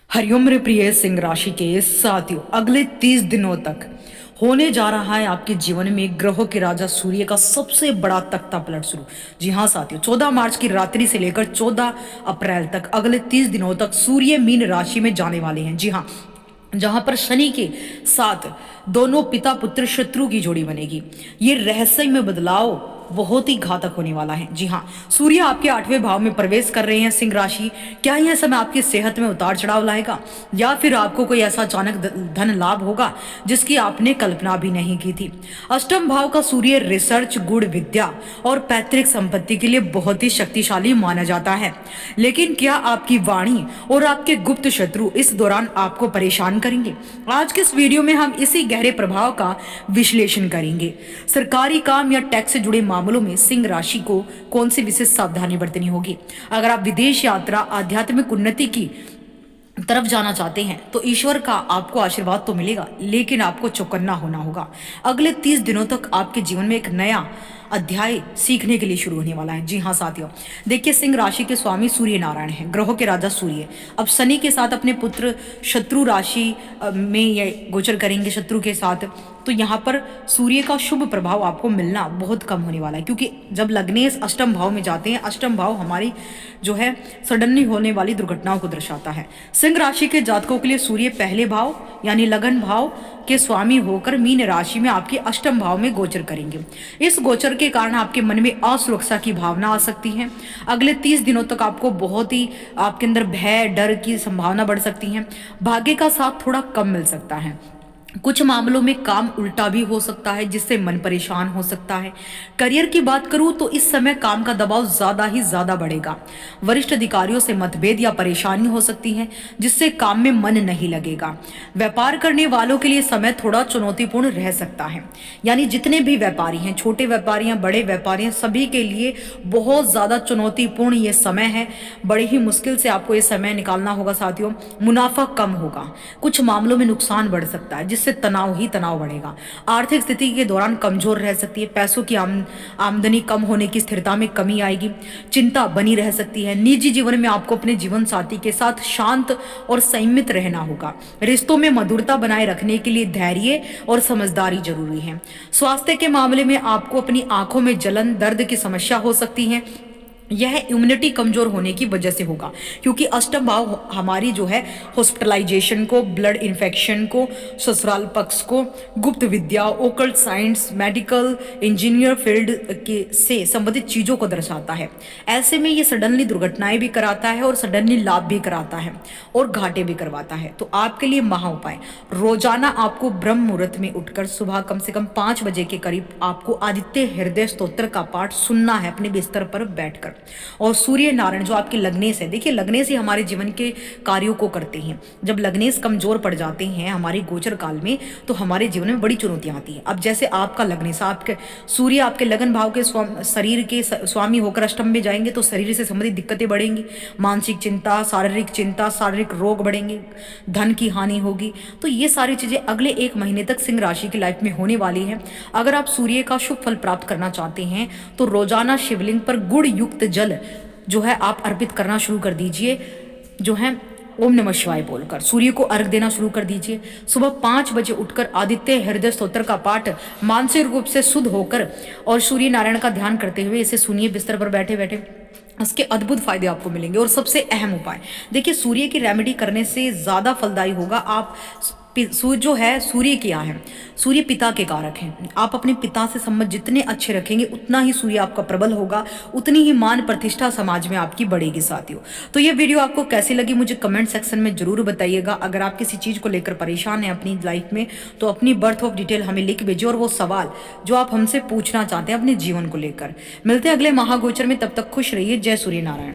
हरिओम रे प्रिय सिंह राशि के साथियों, अगले 30 दिनों तक होने जा रहा है आपके जीवन में ग्रहों के राजा सूर्य का सबसे बड़ा तख्ता पलट शुरू। जी हाँ साथियों, 14 मार्च की रात्रि से लेकर 14 अप्रैल तक अगले 30 दिनों तक सूर्य मीन राशि में जाने वाले हैं। जी हाँ, जहां पर शनि के साथ दोनों पिता पुत्र शत्रु की जोड़ी बनेगी। ये रहस्यमय बदलाव बहुत ही घातक होने वाला है। जी हाँ, सूर्य आपके 8वें भाव में प्रवेश कर रहे हैं सिंह राशि। क्या यह समय आपकी सेहत में उतार चढ़ाव लाएगा या फिर आपको कोई ऐसा अचानक धन लाभ होगा जिसकी आपने कल्पना भी नहीं की थी। अष्टम भाव का सूर्य रिसर्च, गुण विद्या और पैतृक संपत्ति के लिए बहुत ही शक्तिशाली माना जाता है। लेकिन क्या आपकी वाणी और आपके गुप्त शत्रु इस दौरान आपको परेशान करेंगे? आज के इस वीडियो में हम इसी गहरे प्रभाव का विश्लेषण करेंगे। सरकारी काम या टैक्स से जुड़े मामलों में सिंह राशि को कौन सी विशेष सावधानी बरतनी होगी? अगर आप विदेश यात्रा, आध्यात्मिक उन्नति की तरफ जाना चाहते हैं तो ईश्वर का आपको आशीर्वाद तो मिलेगा, लेकिन आपको चौकन्ना होना होगा। अगले 30 दिनों तक आपके जीवन में एक नया अध्याय सीखने के लिए शुरू होने वाला है। जी हाँ साथियों, देखिए सिंह राशि के स्वामी सूर्य नारायण हैं, ग्रहों के राजा सूर्य अब शनि के साथ अपने पुत्र शत्रु राशि में ये गोचर करेंगे, शत्रु के साथ। तो यहाँ पर सूर्य का शुभ प्रभाव आपको मिलना बहुत कम होने वाला है, क्योंकि जब लग्नेश अष्टम भाव में जाते हैं, अष्टम भाव हमारी जो है सडनली होने वाली दुर्घटनाओं को दर्शाता है। सिंह राशि के जातकों के लिए सूर्य पहले भाव यानी लगन भाव के स्वामी होकर मीन राशि में आपके अष्टम भाव में गोचर करेंगे। इस गोचर के कारण आपके मन में असुरक्षा की भावना आ सकती है। अगले 30 दिनों तक आपको बहुत ही आपके अंदर भय, डर की संभावना बढ़ सकती है। भाग्य का साथ थोड़ा कम मिल सकता है। कुछ मामलों में काम उल्टा भी हो सकता है, जिससे मन परेशान हो सकता है। करियर की बात करूं तो इस समय काम का दबाव ज्यादा ही ज्यादा बढ़ेगा। वरिष्ठ अधिकारियों से मतभेद या परेशानी हो सकती है, जिससे काम में मन नहीं लगेगा। व्यापार करने वालों के लिए समय थोड़ा चुनौतीपूर्ण रह सकता है। यानी जितने भी व्यापारी हैं, छोटे व्यापारी हैं, बड़े व्यापारी हैं, सभी के लिए बहुत ज्यादा चुनौतीपूर्ण ये समय है। बड़े ही मुश्किल से आपको ये समय निकालना होगा साथियों। मुनाफा कम होगा, कुछ मामलों में नुकसान बढ़ सकता है, जिससे तनाव ही तनाव बढ़ेगा। आर्थिक स्थिति के दौरान कमजोर रह सकती है। पैसों की आमदनी कम होने की स्थिरता में कमी आएगी। चिंता बनी रह सकती है। निजी जीवन में आपको अपने जीवन साथी के साथ शांत और संयमित रहना होगा। रिश्तों में मधुरता बनाए रखने के लिए धैर्य और समझदारी जरूरी है। स्वास्थ्य के मामले में आपको अपनी आंखों में जलन, दर्द की समस्या हो सकती है। यह इम्यूनिटी कमजोर होने की वजह से होगा, क्योंकि अष्टम भाव हमारी जो है हॉस्पिटलाइजेशन को, ब्लड इन्फेक्शन को, ससुराल पक्ष को, गुप्त विद्या, occult science, medical, engineer field के से संबंधित चीजों को दर्शाता है। ऐसे में ये सडनली दुर्घटनाएं भी कराता है और सडनली लाभ भी कराता है और घाटे भी करवाता है। तो आपके लिए महा उपाय, रोजाना आपको ब्रह्म मुहूर्त में उठकर सुबह कम से कम 5 बजे के करीब आपको आदित्य हृदय स्तोत्र का पाठ सुनना है अपने बिस्तर पर बैठकर। और सूर्य नारायण जो आपके लग्नेश है, देखिए लग्नेश ही हमारे जीवन के कार्यों को करते हैं। जब लग्नेश कमजोर पड़ जाते हैं हमारे गोचर काल में, तो हमारे जीवन में बड़ी चुनौतियां आती हैं। अब जैसे आपका लग्नेश, आपके सूर्य आपके लगन भाव के शरीर के स्वामी होकर अष्टम में जाएंगे, तो शरीर से संबंधित दिक्कतें बढ़ेंगी। मानसिक चिंता, शारीरिक रोग बढ़ेंगे, धन की हानि होगी। तो ये सारी चीजें अगले 1 महीने तक सिंह राशि की लाइफ में होने वाली है। अगर आप सूर्य का शुभ फल प्राप्त करना चाहते हैं तो रोजाना शिवलिंग पर गुड़ युक्त जल जो है आप अर्पित करना शुरू कर दीजिए। जो है ओम नमः शिवाय बोलकर सूर्य को अर्घ देना शुरू कर दीजिए। सुबह 5 बजे उठकर आदित्य हृदय स्तोत्र का पाठ मानसिक रूप से शुद्ध होकर और सूर्य नारायण का ध्यान करते हुए इसे सुनिए बिस्तर पर बैठे बैठे। इसके अद्भुत फायदे आपको मिलेंगे। और सबसे अहम उपाय, देखिए सूर्य की रेमेडी करने से ज्यादा फलदायी होगा। आप सूर्य जो है, सूर्य क्या है, सूर्य पिता के कारक हैं। आप अपने पिता से संबंध जितने अच्छे रखेंगे उतना ही सूर्य आपका प्रबल होगा, उतनी ही मान प्रतिष्ठा समाज में आपकी बढ़ेगी साथियों। तो ये वीडियो आपको कैसी लगी मुझे कमेंट सेक्शन में जरूर बताइएगा। अगर आप किसी चीज को लेकर परेशान हैं अपनी लाइफ में, तो अपनी बर्थ ऑफ डिटेल हमें लिख भेजिए और वो सवाल जो आप हमसे पूछना चाहते हैं अपने जीवन को लेकर। मिलते हैं अगले महागोचर में, तब तक खुश रहिए। जय सूर्य नारायण।